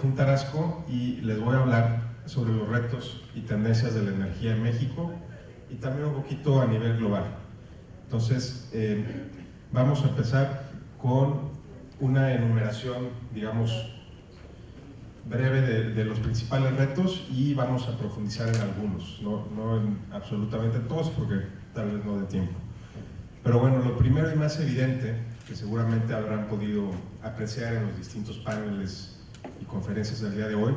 Delfín Tarasco y les voy a hablar sobre los retos y tendencias de la energía en México y también un poquito a nivel global. Entonces, vamos a empezar con una enumeración, digamos, breve de los principales retos y vamos a profundizar en algunos, no en absolutamente todos porque tal vez no dé tiempo. Pero bueno, lo primero y más evidente, que seguramente habrán podido apreciar en los distintos paneles y conferencias del día de hoy,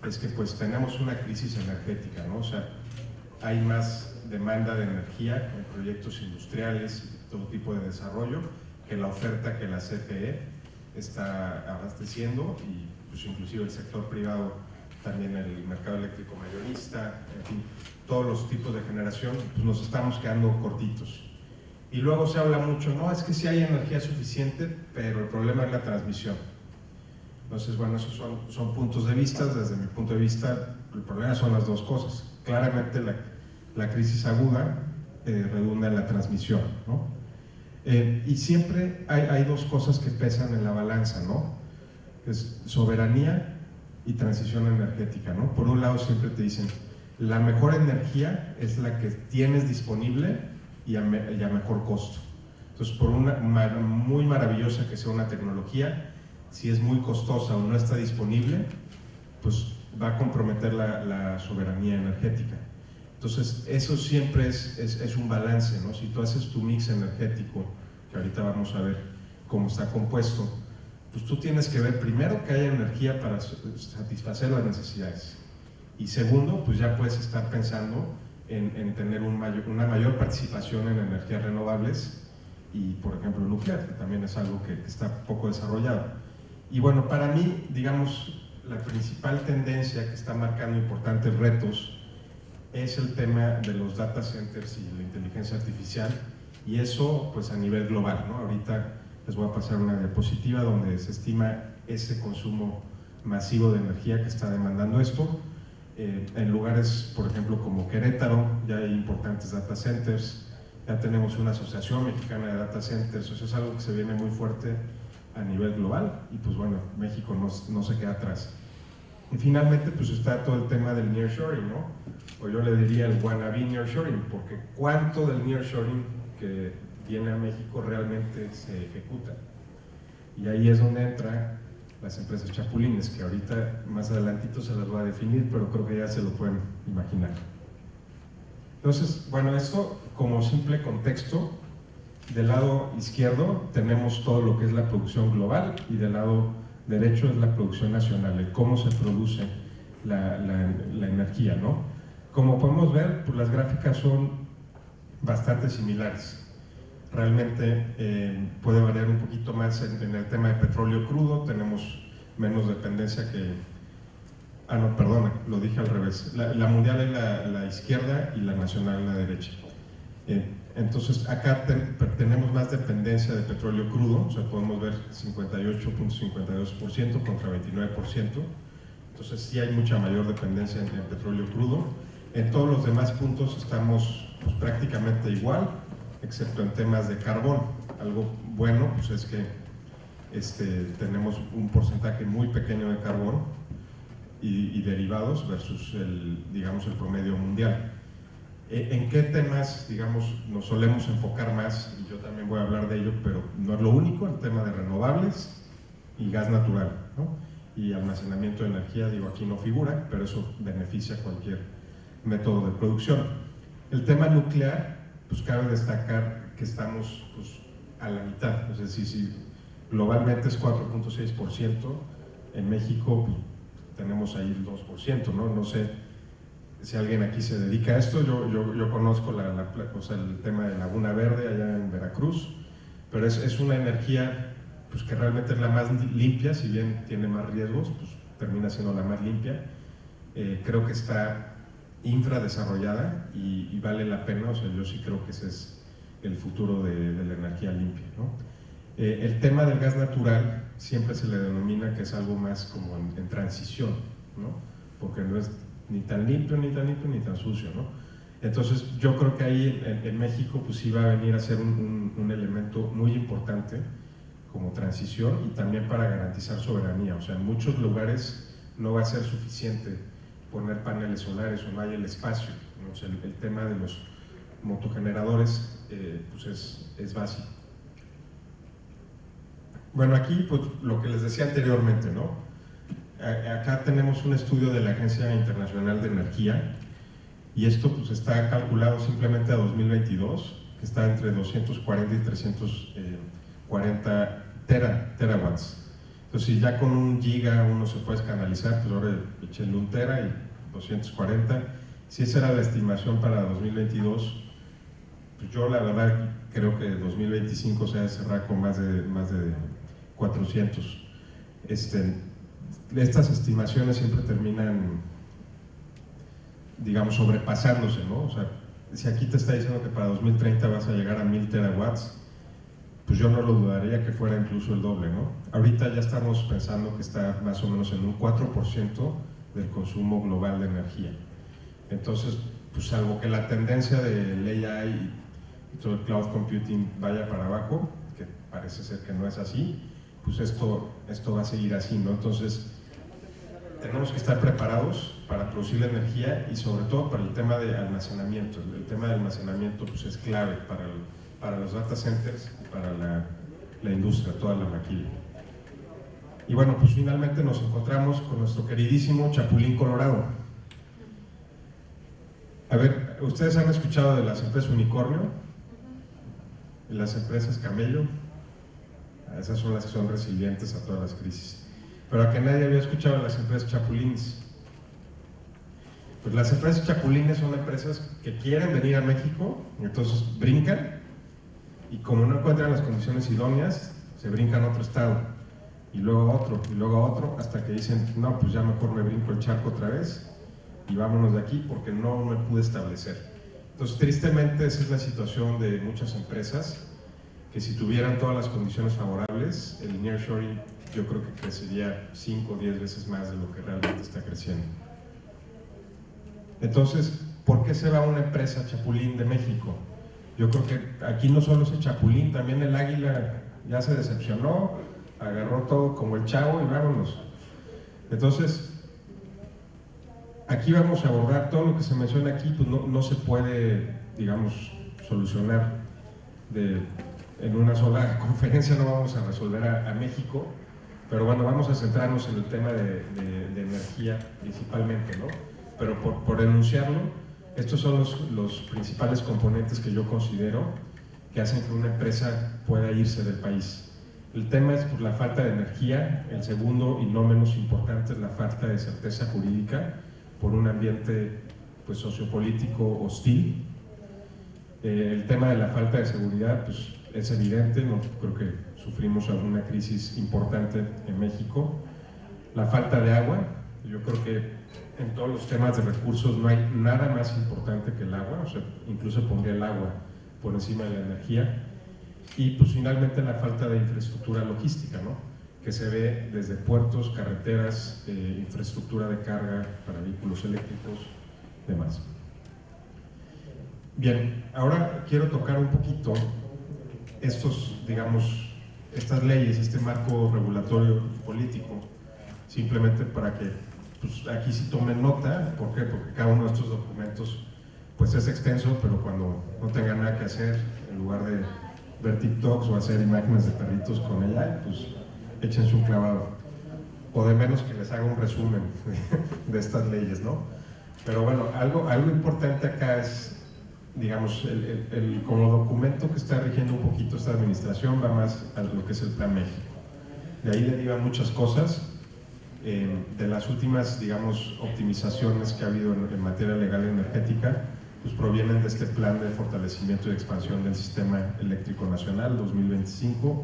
es que pues tenemos una crisis energética, ¿no? O sea, hay más demanda de energía en proyectos industriales y todo tipo de desarrollo que la oferta que la CFE está abasteciendo y pues inclusive el sector privado, también el mercado eléctrico mayorista, en fin, todos los tipos de generación, pues nos estamos quedando cortitos. Y luego se habla mucho, no, es que sí hay energía suficiente, pero el problema es la transmisión. Entonces, bueno, esos son puntos de vista. Desde mi punto de vista, el problema son las dos cosas. Claramente la crisis aguda redunda en la transmisión, ¿no? Y siempre hay dos cosas que pesan en la balanza, ¿no? Es soberanía y transición energética, ¿no? Por un lado siempre te dicen, la mejor energía es la que tienes disponible y a mejor costo. Entonces, por muy maravillosa que sea una tecnología, si es muy costosa o no está disponible, pues va a comprometer la soberanía energética. Entonces, eso siempre es un balance, ¿no? Si tú haces tu mix energético, que ahorita vamos a ver cómo está compuesto, pues tú tienes que ver primero que haya energía para satisfacer las necesidades. Y segundo, pues ya puedes estar pensando en tener una mayor participación en energías renovables y, por ejemplo, nuclear, que también es algo que está poco desarrollado. Y bueno, para mí, digamos, la principal tendencia que está marcando importantes retos es el tema de los data centers y la inteligencia artificial, y eso pues a nivel global, ¿no? Ahorita les voy a pasar una diapositiva donde se estima ese consumo masivo de energía que está demandando esto. En lugares, por ejemplo, como Querétaro, ya hay importantes data centers, ya tenemos una asociación mexicana de data centers, eso es algo que se viene muy fuerte a nivel global y pues bueno, México no se queda atrás. Y finalmente pues está todo el tema del nearshoring, ¿no? O yo le diría el wannabe nearshoring, porque cuánto del nearshoring que viene a México realmente se ejecuta. Y ahí es donde entran las empresas chapulines, que ahorita más adelantito se las voy a definir, pero creo que ya se lo pueden imaginar. Entonces, bueno, esto como simple contexto. Del lado izquierdo tenemos todo lo que es la producción global y del lado derecho es la producción nacional, el cómo se produce la energía, ¿no? Como podemos ver, pues las gráficas son bastante similares. Realmente puede variar un poquito más en el tema de petróleo crudo, tenemos menos dependencia que… Ah, no, perdón, lo dije al revés. La mundial es la izquierda y la nacional la derecha. Entonces acá tenemos más dependencia de petróleo crudo, o sea, podemos ver 58.52% contra 29%. Entonces sí hay mucha mayor dependencia en petróleo crudo. En todos los demás puntos estamos pues, prácticamente igual, excepto en temas de carbón. Algo bueno pues es que tenemos un porcentaje muy pequeño de carbón y derivados versus el promedio mundial. ¿En qué temas, digamos, nos solemos enfocar más? Y yo también voy a hablar de ello, pero no es lo único, el tema de renovables y gas natural, ¿no? Y almacenamiento de energía, digo, aquí no figura, pero eso beneficia cualquier método de producción. El tema nuclear, pues cabe destacar que estamos pues, a la mitad, es decir, si globalmente es 4.6%, en México pues, tenemos ahí el 2%, ¿no? No sé si alguien aquí se dedica a esto, yo conozco el tema de Laguna Verde allá en Veracruz, pero es una energía pues, que realmente es la más limpia, si bien tiene más riesgos, pues termina siendo la más limpia. Creo que está infradesarrollada y vale la pena, o sea, yo sí creo que ese es el futuro de la energía limpia, ¿no? El tema del gas natural siempre se le denomina que es algo más como en transición, ¿no? Porque no es ni tan limpio, ni tan sucio, ¿no? Entonces yo creo que ahí en México pues sí va a venir a ser un elemento muy importante como transición y también para garantizar soberanía. O sea, en muchos lugares no va a ser suficiente poner paneles solares o no hay el espacio, ¿no? O sea, el tema de los motogeneradores pues es básico. Bueno, aquí pues lo que les decía anteriormente, ¿no? Acá tenemos un estudio de la Agencia Internacional de Energía y esto pues está calculado simplemente a 2022, que está entre 240 y 340 terawatts. Entonces, si ya con 1 giga uno se puede canalizar, pues ahora échenle 1 tera y 240. Si esa era la estimación para 2022, pues yo la verdad creo que 2025 se va a cerrar con más de 400. Estas estimaciones siempre terminan, digamos, sobrepasándose, ¿no? O sea, si aquí te está diciendo que para 2030 vas a llegar a 1000 terawatts, pues yo no lo dudaría que fuera incluso el doble, ¿no? Ahorita ya estamos pensando que está más o menos en un 4% del consumo global de energía. Entonces, pues salvo que la tendencia del AI y todo el cloud computing vaya para abajo, que parece ser que no es así, pues esto va a seguir así, ¿no? Entonces, tenemos que estar preparados para producir la energía y sobre todo para el tema de almacenamiento. El tema de almacenamiento pues es clave para los data centers y para la industria, toda la maquila. Y bueno, pues finalmente nos encontramos con nuestro queridísimo Chapulín Colorado. A ver, ¿ustedes han escuchado de las empresas unicornio? ¿De las empresas camello? Esas son las que son resilientes a todas las crisis. Pero a que nadie había escuchado de las empresas chapulines. Pues las empresas chapulines son empresas que quieren venir a México, entonces brincan, y como no encuentran las condiciones idóneas, se brincan a otro estado, y luego a otro, y luego a otro, hasta que dicen, no, pues ya mejor me brinco el charco otra vez, y vámonos de aquí porque no me pude establecer. Entonces, tristemente, esa es la situación de muchas empresas, que si tuvieran todas las condiciones favorables, el nearshoring yo creo que crecería 5 o 10 veces más de lo que realmente está creciendo. Entonces, ¿por qué se va una empresa chapulín de México? Yo creo que aquí no solo ese chapulín, también el águila ya se decepcionó, agarró todo como el chavo y vámonos. Entonces, aquí vamos a abordar todo lo que se menciona aquí, pues no se puede, digamos, solucionar en una sola conferencia, no vamos a resolver a México, pero bueno, vamos a centrarnos en el tema de energía principalmente, ¿no? Pero por enunciarlo, estos son los principales componentes que yo considero que hacen que una empresa pueda irse del país. El tema es por la falta de energía, el segundo y no menos importante es la falta de certeza jurídica por un ambiente pues, sociopolítico hostil. El tema de la falta de seguridad pues, es evidente, no creo que sufrimos alguna crisis importante en México. La falta de agua, yo creo que en todos los temas de recursos no hay nada más importante que el agua, o sea, incluso pondría el agua por encima de la energía. Y pues finalmente la falta de infraestructura logística, ¿no? Que se ve desde puertos, carreteras, infraestructura de carga para vehículos eléctricos, demás. Bien, ahora quiero tocar un poquito estas leyes, este marco regulatorio político, simplemente para que pues, aquí sí tomen nota. ¿Por qué? Porque cada uno de estos documentos pues es extenso, pero cuando no tengan nada que hacer, en lugar de ver TikToks o hacer imágenes de perritos con ella, pues échense un clavado, o de menos que les haga un resumen de estas leyes, ¿no? Pero bueno, algo importante acá es, digamos, como documento que está rigiendo un poquito esta administración va más a lo que es el Plan México. De ahí derivan muchas cosas, de las últimas, digamos, optimizaciones que ha habido en materia legal y energética, pues provienen de este plan de fortalecimiento y expansión del sistema eléctrico nacional 2025-2030.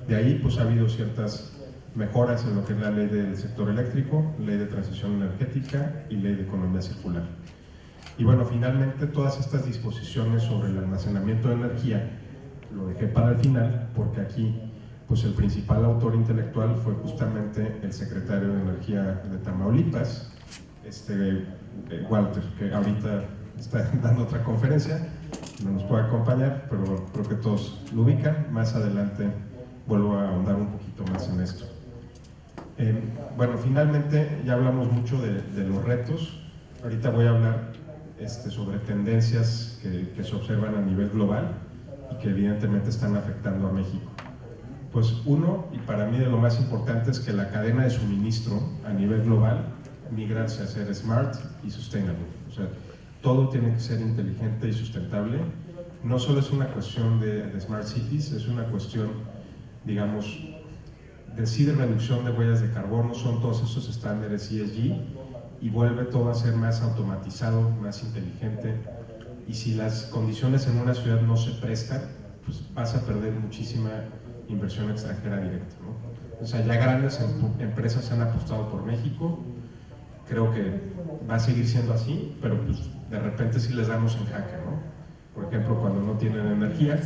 De ahí pues ha habido ciertas mejoras en lo que es la ley del sector eléctrico, ley de transición energética y ley de economía circular. Y bueno, finalmente todas estas disposiciones sobre el almacenamiento de energía lo dejé para el final porque aquí pues el principal autor intelectual fue justamente el secretario de Energía de Tamaulipas, Walter, que ahorita está dando otra conferencia, no nos puede acompañar, pero creo que todos lo ubican. Más adelante vuelvo a ahondar un poquito más en esto. Bueno, finalmente ya hablamos mucho de los retos. Ahorita voy a hablar sobre tendencias que se observan a nivel global y que evidentemente están afectando a México. Pues uno, y para mí de lo más importante, es que la cadena de suministro a nivel global migra hacia ser smart y sustainable. O sea, todo tiene que ser inteligente y sustentable. No solo es una cuestión de smart cities, es una cuestión, digamos, de reducción de huellas de carbono, son todos esos estándares ESG, y vuelve todo a ser más automatizado, más inteligente. Y si las condiciones en una ciudad no se prestan, pues vas a perder muchísima inversión extranjera directa, ¿no? O sea, ya grandes empresas han apostado por México. Creo que va a seguir siendo así, pero pues de repente sí les damos en jaque, ¿no? Por ejemplo, cuando no tienen energía.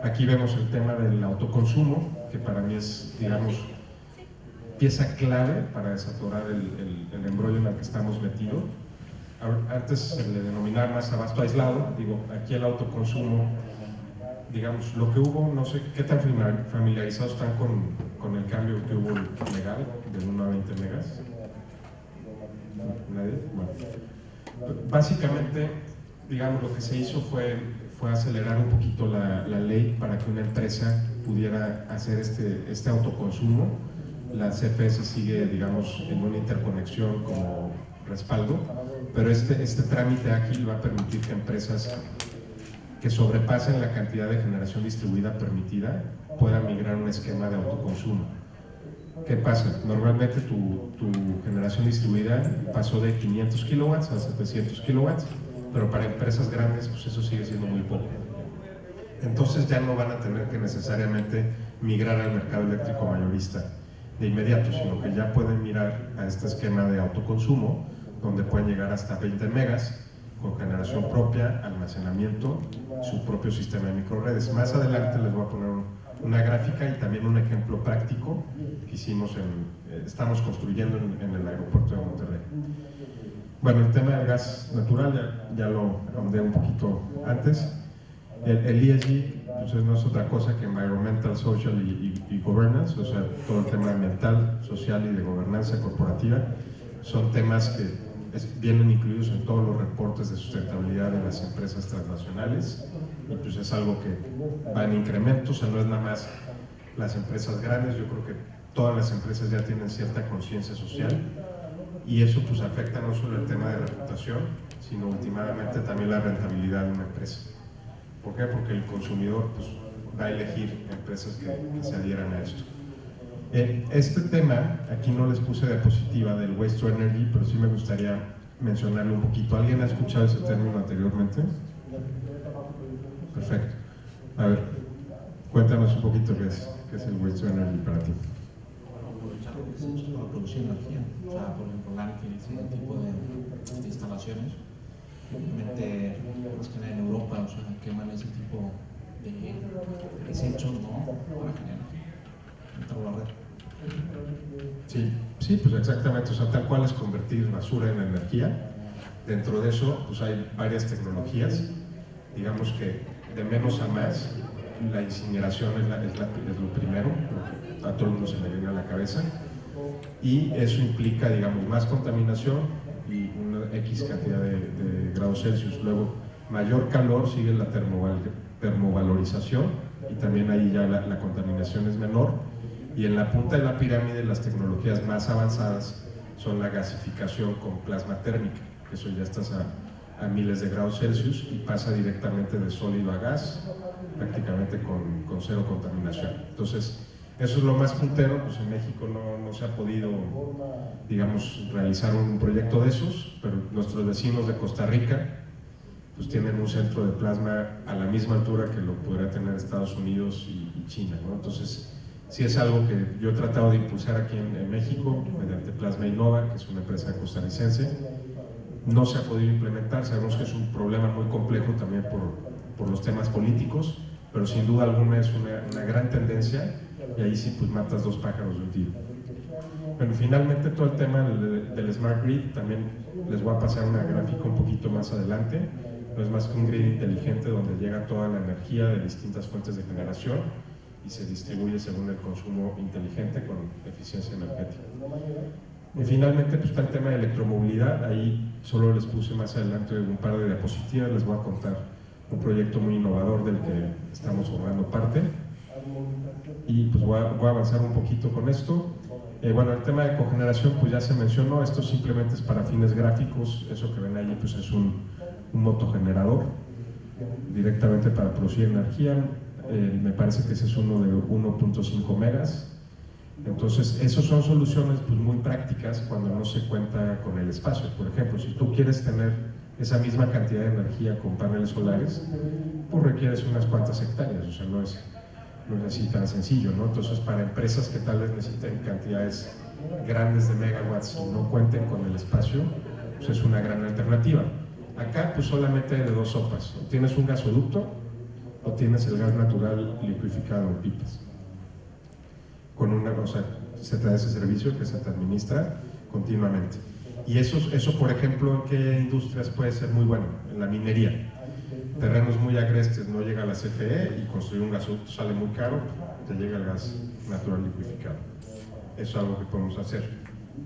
Aquí vemos el tema del autoconsumo, que para mí es, digamos, pieza clave para desatorar el embrollo en el que estamos metidos. Antes se le denominaba más abasto aislado. Digo, aquí el autoconsumo, digamos, lo que hubo, no sé qué tan familiarizados están con el cambio que hubo legal de 1 a 20 megas. ¿Nadie? Bueno. Básicamente, digamos, lo que se hizo fue acelerar un poquito la ley para que una empresa pudiera hacer este autoconsumo. La CFS sigue, digamos, en una interconexión como respaldo, pero este trámite ágil va a permitir que empresas que sobrepasen la cantidad de generación distribuida permitida puedan migrar a un esquema de autoconsumo. ¿Qué pasa? Normalmente tu generación distribuida pasó de 500 kilowatts a 700 kilowatts, pero para empresas grandes pues eso sigue siendo muy poco. Entonces ya no van a tener que necesariamente migrar al mercado eléctrico mayorista de inmediato, sino que ya pueden mirar a este esquema de autoconsumo, donde pueden llegar hasta 20 megas con generación propia, almacenamiento, su propio sistema de microredes. Más adelante les voy a poner una gráfica y también un ejemplo práctico que estamos construyendo en el aeropuerto de Monterrey. Bueno, el tema del gas natural ya lo ahondé un poquito antes. El ESG pues no es otra cosa que Environmental, Social y Governance, o sea, todo el tema ambiental, social y de gobernanza corporativa. Son temas que vienen incluidos en todos los reportes de sustentabilidad de las empresas transnacionales, y pues es algo que va en incremento. O sea, no es nada más las empresas grandes, yo creo que todas las empresas ya tienen cierta conciencia social, y eso pues afecta no solo el tema de reputación, sino últimamente también la rentabilidad de una empresa. ¿Por qué? Porque el consumidor pues, va a elegir empresas que se adhieran a esto. Este tema, aquí no les puse diapositiva del Waste to Energy, pero sí me gustaría mencionarlo un poquito. ¿Alguien ha escuchado ese término anteriormente? Perfecto. A ver, cuéntanos un poquito qué es el Waste to Energy para ti. Aprovechar los desechos para producir energía, o sea, por ejemplo, landfills y ese tipo de instalaciones. Obviamente, más que nada en Europa, o sea, queman ese tipo de desechos, ¿no? Para generar la red. Sí, pues exactamente, o sea, tal cual es convertir basura en energía. Dentro de eso, pues hay varias tecnologías, digamos que de menos a más, la incineración es lo primero, a todo el mundo se le viene a la cabeza, y eso implica, digamos, más contaminación y una X cantidad de grados Celsius. Luego, mayor calor, sigue la termovalorización, y también ahí ya la contaminación es menor. Y en la punta de la pirámide, las tecnologías más avanzadas son la gasificación con plasma térmica, que eso ya estás a miles de grados Celsius y pasa directamente de sólido a gas, prácticamente con cero contaminación. Entonces, eso es lo más puntero. Pues en México no se ha podido, digamos, realizar un proyecto de esos, pero nuestros vecinos de Costa Rica pues tienen un centro de plasma a la misma altura que lo podría tener Estados Unidos y China, ¿no? Entonces, sí es algo que yo he tratado de impulsar aquí en México mediante Plasma Innova, que es una empresa costarricense. No se ha podido implementar, sabemos que es un problema muy complejo también por los temas políticos, pero sin duda alguna es una gran tendencia, y ahí sí pues matas dos pájaros de un tiro. Bueno, finalmente todo el tema del Smart Grid, también les voy a pasar una gráfica un poquito más adelante. No es más que un grid inteligente donde llega toda la energía de distintas fuentes de generación y se distribuye según el consumo inteligente con eficiencia energética. Y finalmente pues, está el tema de electromovilidad. Ahí solo les puse más adelante un par de diapositivas. Les voy a contar un proyecto muy innovador del que estamos formando parte y pues voy a avanzar un poquito con esto. Bueno, el tema de cogeneración pues ya se mencionó. Esto simplemente es para fines gráficos. Eso que ven ahí pues es un motogenerador directamente para producir energía. Me parece que ese es uno de 1.5 megas. Entonces, esas son soluciones pues, muy prácticas cuando no se cuenta con el espacio. Por ejemplo, si tú quieres tener esa misma cantidad de energía con paneles solares, pues requieres unas cuantas hectáreas, o sea, no es así tan sencillo, ¿no? Entonces, para empresas que tal vez necesiten cantidades grandes de megawatts y no cuenten con el espacio, pues es una gran alternativa. Acá, pues solamente hay de dos sopas: o tienes un gasoducto o tienes el gas natural licuificado en pipas. Con una cosa, se te da ese servicio que se te administra continuamente. Y eso, por ejemplo, ¿en qué industrias puede ser muy bueno? En la minería. Terrenos muy agrestes, no llega a la CFE y construir un gasoducto sale muy caro, te llega el gas natural licuificado. Eso es algo que podemos hacer.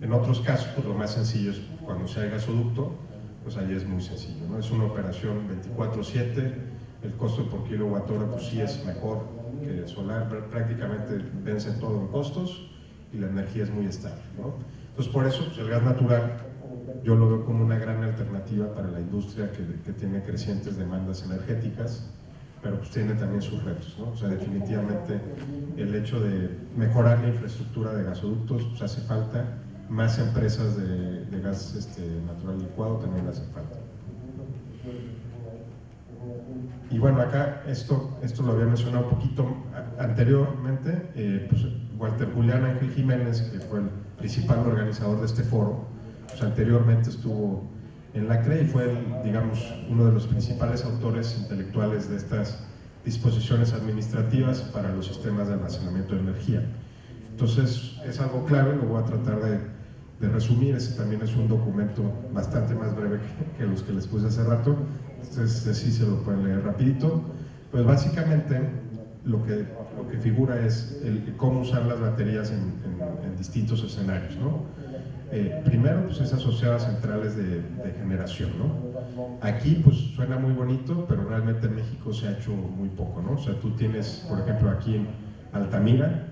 En otros casos, pues lo más sencillo es cuando sea el gasoducto, pues ahí es muy sencillo, ¿no? Es una operación 24/7, el costo por kilowatt hora pues sí es mejor que solar, prácticamente vence todo en costos y la energía es muy estable, ¿no? Entonces por eso pues el gas natural yo lo veo como una gran alternativa para la industria que tiene crecientes demandas energéticas, pero pues tiene también sus retos, ¿no? O sea, definitivamente el hecho de mejorar la infraestructura de gasoductos, pues hace falta más empresas de gas natural licuado, también hace falta. Y bueno, acá esto lo había mencionado un poquito anteriormente, pues Walter Julián Ángel Jiménez, que fue el principal organizador de este foro, pues anteriormente estuvo en la CRE y fue, digamos, uno de los principales autores intelectuales de estas disposiciones administrativas para los sistemas de almacenamiento de energía. Entonces, es algo clave, lo voy a tratar de resumir. Ese también es un documento bastante más breve que los que les puse hace rato. Entonces, sí se lo pueden leer rapidito. Pues básicamente lo que figura es cómo usar las baterías en distintos escenarios, ¿no? Primero, pues es asociado a centrales de generación, ¿no? Aquí, pues suena muy bonito, pero realmente en México se ha hecho muy poco, ¿no? O sea, tú tienes, por ejemplo, aquí en Altamira,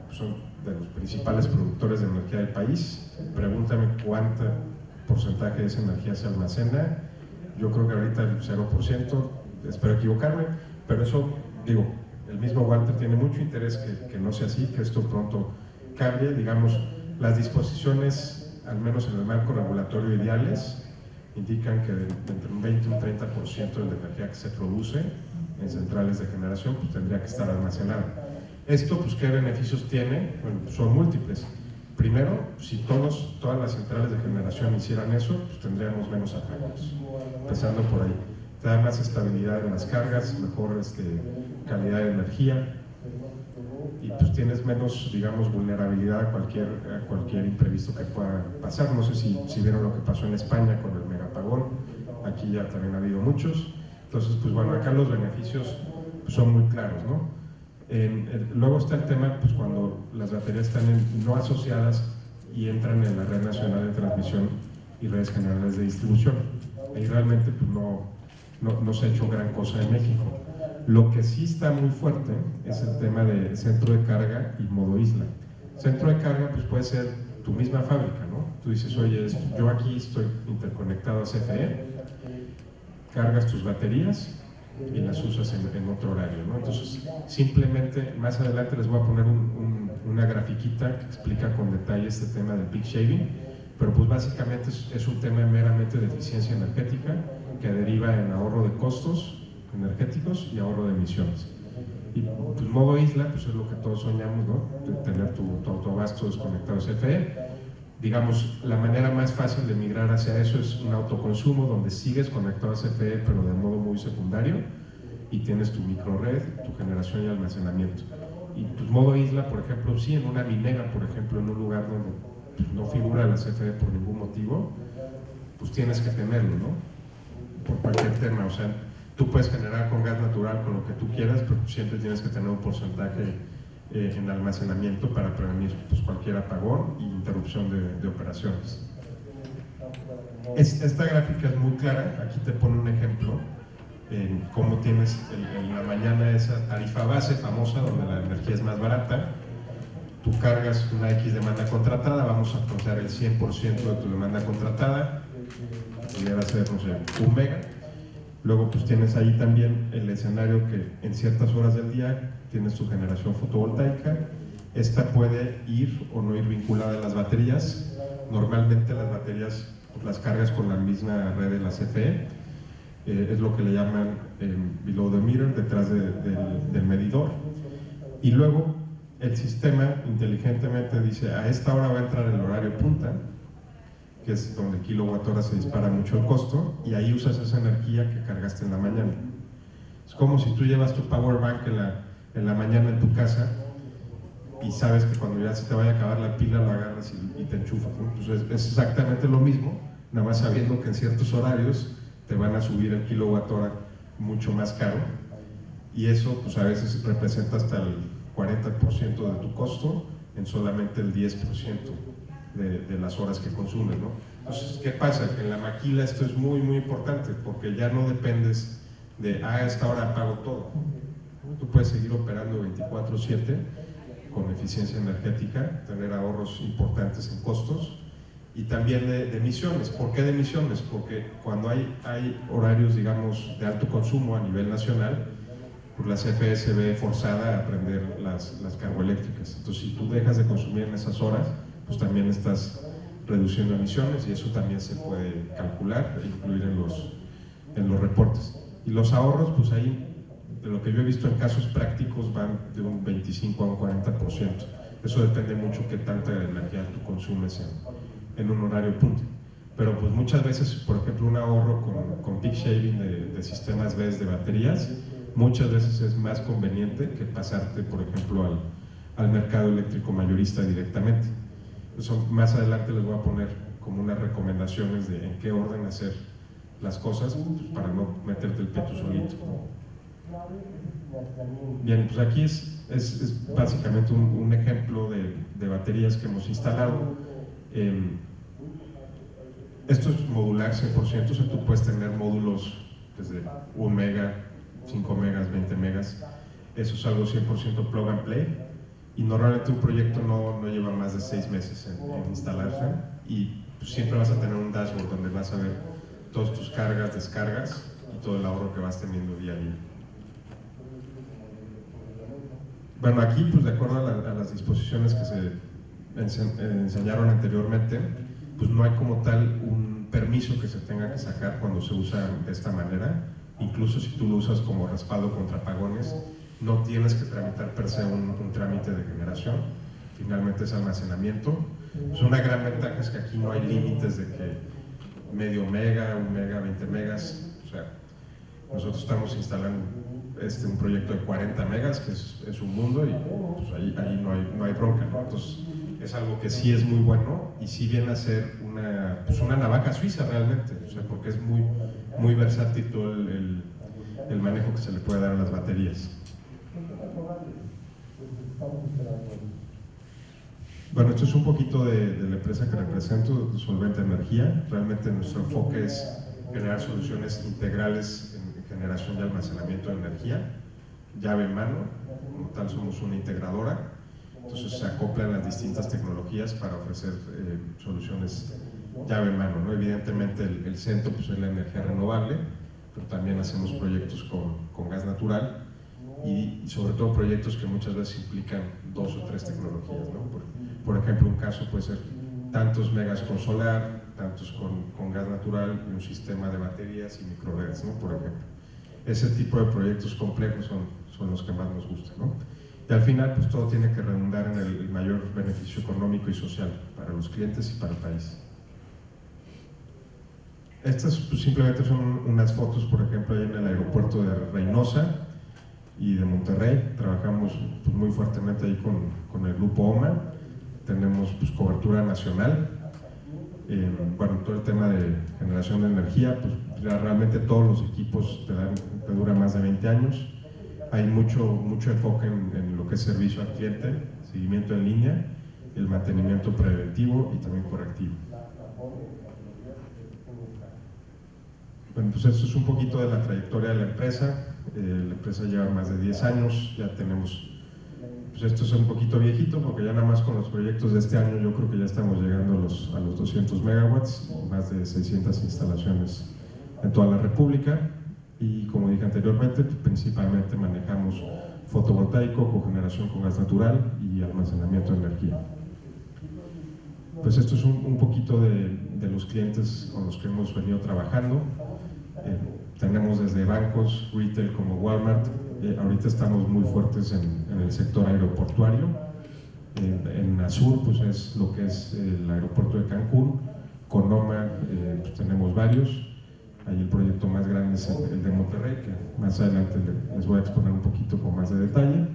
pues son de los principales productores de energía del país. Pregúntame cuánto porcentaje de esa energía se almacena. Yo creo que ahorita el 0%, espero equivocarme, pero eso, digo, el mismo Walter tiene mucho interés que no sea así, que esto pronto cambie. Digamos, las disposiciones, al menos en el marco regulatorio ideales, indican que entre un 20 y un 30% de la energía que se produce en centrales de generación pues tendría que estar almacenada. Esto, pues, ¿qué beneficios tiene? Bueno, son múltiples. Primero, si todas las centrales de generación hicieran eso, pues tendríamos menos apagones, empezando por ahí. Te da más estabilidad en las cargas, mejor calidad de energía, y pues tienes menos, digamos, vulnerabilidad a cualquier imprevisto que pueda pasar. No sé si vieron lo que pasó en España con el megapagón, aquí ya también ha habido muchos. Entonces, pues bueno, acá los beneficios pues, son muy claros, ¿no? Luego está el tema, pues cuando las baterías están no asociadas y entran en la Red Nacional de Transmisión y redes generales de distribución. Ahí realmente pues, no se ha hecho gran cosa en México. Lo que sí está muy fuerte es el tema de centro de carga y modo isla. Centro de carga pues puede ser tu misma fábrica, ¿no? Tú dices, oye, yo aquí estoy interconectado a CFE, cargas tus baterías y las usas en otro horario, ¿no? Entonces, simplemente, más adelante les voy a poner una grafiquita que explica con detalle este tema del peak shaving, pero pues básicamente es un tema meramente de eficiencia energética que deriva en ahorro de costos energéticos y ahorro de emisiones. Y pues modo isla, pues es lo que todos soñamos, ¿no? De tener tu autoabasto desconectado a CFE. Digamos, la manera más fácil de migrar hacia eso es un autoconsumo donde sigues conectado a CFE, pero de modo muy secundario, y tienes tu microred, tu generación y almacenamiento. Y pues modo isla, por ejemplo, sí, en una minera, por ejemplo, en un lugar donde pues, no figura la CFE por ningún motivo, pues tienes que tenerlo, ¿no? Por cualquier tema, o sea, Tú puedes generar con gas natural con lo que tú quieras, pero siempre tienes que tener un porcentaje en almacenamiento para prevenir pues, cualquier apagón e interrupción de operaciones. Esta gráfica es muy clara, aquí te pone un ejemplo en cómo tienes en la mañana esa tarifa base famosa donde la energía es más barata. Tú cargas una X demanda contratada, vamos a contar el 100% de tu demanda contratada, pudiera ser, no sé, 1 mega. Luego pues tienes ahí también el escenario que en ciertas horas del día tienes tu generación fotovoltaica. Esta puede ir o no ir vinculada a las baterías. Normalmente las baterías pues, las cargas con la misma red de la CFE. Es lo que le llaman below the meter, detrás del medidor. Y luego el sistema inteligentemente dice, a esta hora va a entrar el horario punta, que es donde el kilowatt hora se dispara mucho el costo, y ahí usas esa energía que cargaste en la mañana. Es como si tú llevas tu power bank en la mañana en tu casa y sabes que cuando ya se te vaya a acabar la pila lo agarras y te enchufas, ¿no? Entonces es exactamente lo mismo, nada más sabiendo que en ciertos horarios te van a subir el kilowatt hora mucho más caro, y eso pues a veces representa hasta el 40% de tu costo en solamente el 10% de las horas que consumes, ¿no? Entonces, ¿qué pasa? Que en la maquila esto es muy importante, porque ya no dependes de a esta hora apago todo. Tú puedes seguir operando 24/7 con eficiencia energética, tener ahorros importantes en costos y también de emisiones. ¿Por qué de emisiones? Porque cuando hay horarios, digamos, de alto consumo a nivel nacional, pues la CFE se ve forzada a prender las carboeléctricas. Entonces, si tú dejas de consumir en esas horas, pues también estás reduciendo emisiones, y eso también se puede calcular e incluir en los reportes. Y los ahorros, pues ahí, de lo que yo he visto en casos prácticos, van de un 25 a un 40%. Eso depende mucho qué tanta energía tú consumes en un horario punto. Pero pues muchas veces, por ejemplo, un ahorro con peak shaving de sistemas BESS de baterías, muchas veces es más conveniente que pasarte, por ejemplo, al mercado eléctrico mayorista directamente. Eso, más adelante les voy a poner como unas recomendaciones de en qué orden hacer las cosas, pues, para no meterte el pie tú solito. Bien, pues aquí es básicamente un ejemplo de baterías que hemos instalado. Esto es modular 100%, o sea, tú puedes tener módulos desde 1 mega, 5 megas, 20 megas. Eso es algo 100% plug and play, y normalmente un proyecto no lleva más de 6 meses en instalarse, y pues siempre vas a tener un dashboard donde vas a ver todas tus cargas, descargas y todo el ahorro que vas teniendo día a día. Bueno, aquí, pues de acuerdo a las disposiciones que se enseñaron anteriormente, pues no hay como tal un permiso que se tenga que sacar cuando se usa de esta manera. Incluso si tú lo usas como respaldo contra apagones, no tienes que tramitar per se un trámite de generación, finalmente es almacenamiento. Pues una gran ventaja es que aquí no hay límites de que medio mega, 1 mega, 20 megas, o sea, nosotros estamos instalando un proyecto de 40 megas, que es un mundo, y pues ahí no hay bronca, ¿no? Entonces es algo que sí es muy bueno, y sí viene a ser una navaja suiza realmente, o sea, porque es muy versátil todo el manejo que se le puede dar a las baterías. Bueno, esto es un poquito de la empresa que represento, Solventa Energía. Realmente nuestro enfoque es generar soluciones integrales en generación y almacenamiento de energía, llave en mano. Como tal, somos una integradora, entonces se acoplan las distintas tecnologías para ofrecer soluciones llave en mano, ¿no? Evidentemente el centro pues, es la energía renovable, pero también hacemos proyectos con gas natural, y sobre todo proyectos que muchas veces implican 2 o 3 tecnologías, ¿no? Por ejemplo, un caso puede ser tantos megas con solar, tantos con gas natural, y un sistema de baterías y microredes, ¿no? Por ejemplo. Ese tipo de proyectos complejos son los que más nos gustan, ¿no? Y al final, pues todo tiene que redundar en el mayor beneficio económico y social para los clientes y para el país. Estas pues, simplemente son unas fotos, por ejemplo, ahí en el aeropuerto de Reynosa y de Monterrey. Trabajamos pues, muy fuertemente ahí con el grupo OMA. Tenemos pues, cobertura nacional. Bueno, todo el tema de generación de energía, pues ya realmente todos los equipos te dan que dura más de 20 años. Hay mucho enfoque en lo que es servicio al cliente, seguimiento en línea, el mantenimiento preventivo y también correctivo. Bueno, pues esto es un poquito de la trayectoria de la empresa. La empresa lleva más de 10 años, ya tenemos, pues esto es un poquito viejito porque ya nada más con los proyectos de este año yo creo que ya estamos llegando a los 200 megawatts, más de 600 instalaciones en toda la República. Y como dije anteriormente, principalmente manejamos fotovoltaico, cogeneración con gas natural y almacenamiento de energía. Pues esto es un poquito de los clientes con los que hemos venido trabajando. Tenemos desde bancos, retail como Walmart. Ahorita estamos muy fuertes en el sector aeroportuario. En Azur, pues es lo que es el aeropuerto de Cancún. Conoma, pues tenemos varios. Ahí el proyecto más grande es el de Monterrey, que más adelante les voy a exponer un poquito con más de detalle.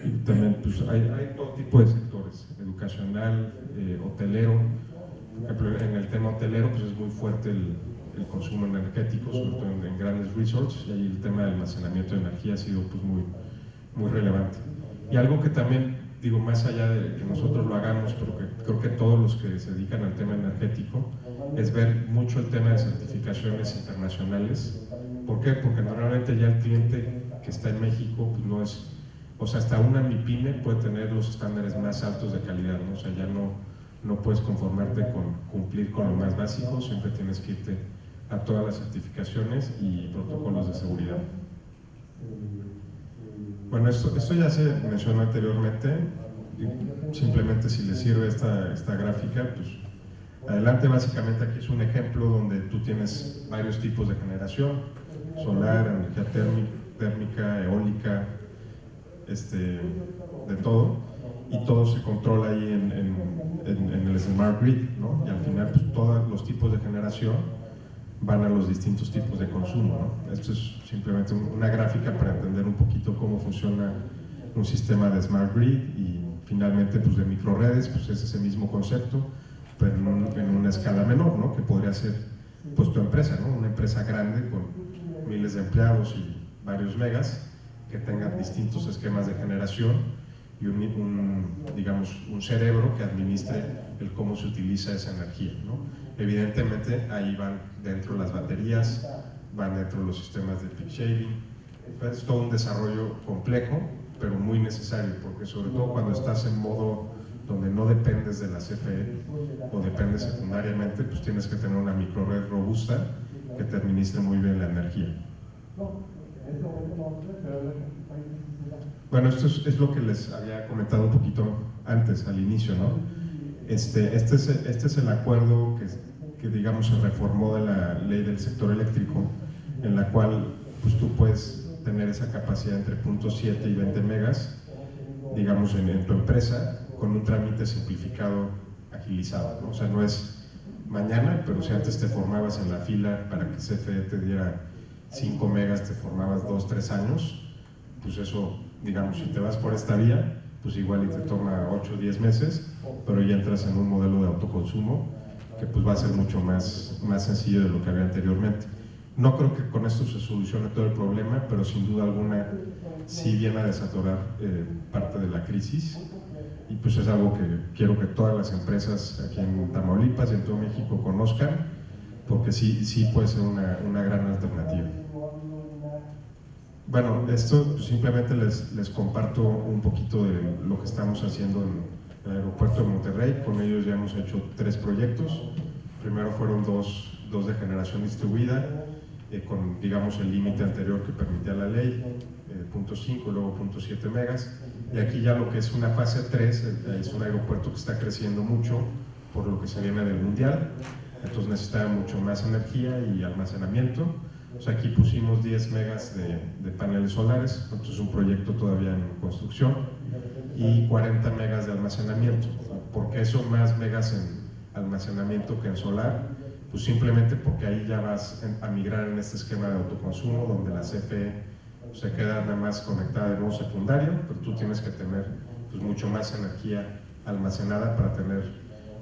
Y también pues, hay todo tipo de sectores, educacional, hotelero. Por ejemplo, en el tema hotelero pues es muy fuerte el consumo energético, sobre todo en grandes resorts, y ahí el tema del almacenamiento de energía ha sido pues, muy relevante. Y algo que también, digo, más allá de que nosotros lo hagamos, pero que creo que todos los que se dedican al tema energético, es ver mucho el tema de certificaciones internacionales. ¿Por qué? Porque normalmente ya el cliente que está en México pues no es, o sea, hasta una MIPYME puede tener los estándares más altos de calidad, ¿no? O sea, ya no puedes conformarte con cumplir con lo más básico, siempre tienes que irte a todas las certificaciones y protocolos de seguridad. Bueno, esto ya se mencionó anteriormente, simplemente si les sirve esta gráfica, pues adelante. Básicamente aquí es un ejemplo donde tú tienes varios tipos de generación: solar, energía térmica, eólica, de todo, y todo se controla ahí en el Smart Grid, ¿no? Y al final pues todos los tipos de generación van a los distintos tipos de consumo, ¿no? Esto es simplemente una gráfica para entender un poquito cómo funciona un sistema de Smart Grid. Y finalmente pues de microredes pues es ese mismo concepto, pero en una escala menor, ¿no? Que podría ser pues tu empresa, ¿no? Una empresa grande con miles de empleados y varios megas que tengan distintos esquemas de generación y digamos, un cerebro que administre el cómo se utiliza esa energía, ¿no? Evidentemente ahí van dentro las baterías, van dentro los sistemas de peak shaving. Es todo un desarrollo complejo, pero muy necesario, porque sobre todo cuando estás en modo donde no dependes de la CFE o dependes secundariamente, pues tienes que tener una microred robusta que te administre muy bien la energía. Bueno, esto es lo que les había comentado un poquito antes, al inicio, ¿no? Este es el acuerdo que digamos se reformó de la ley del sector eléctrico, en la cual pues tú puedes tener esa capacidad entre 0.7 y 20 megas, digamos, en tu empresa, con un trámite simplificado, agilizado, ¿no? O sea, no es mañana, pero si antes te formabas en la fila para que CFE te diera 5 megas, te formabas 2-3 años, pues eso, digamos, si te vas por esta vía, pues igual y te toma 8 o 10 meses, pero ya entras en un modelo de autoconsumo que pues va a ser mucho más sencillo de lo que había anteriormente. No creo que con esto se solucione todo el problema, pero sin duda alguna sí viene a desatorar parte de la crisis, y pues es algo que quiero que todas las empresas aquí en Tamaulipas y en todo México conozcan, porque sí puede ser una gran alternativa. Bueno, esto pues simplemente les comparto un poquito de lo que estamos haciendo en el aeropuerto de Monterrey. Con ellos ya hemos hecho 3 proyectos. Primero fueron dos de generación distribuida, con digamos el límite anterior que permitía la ley, 0.5, luego 0.7 megas, y aquí ya lo que es una fase 3, es un aeropuerto que está creciendo mucho por lo que se viene del mundial, entonces necesitaba mucho más energía y almacenamiento. O sea, aquí pusimos 10 megas de paneles solares, entonces es un proyecto todavía en construcción, y 40 megas de almacenamiento. ¿Por qué son más megas en almacenamiento que en solar? Pues simplemente porque ahí ya vas a migrar en este esquema de autoconsumo, donde la CFE se queda nada más conectada de modo secundario, pero tú tienes que tener pues mucho más energía almacenada para tener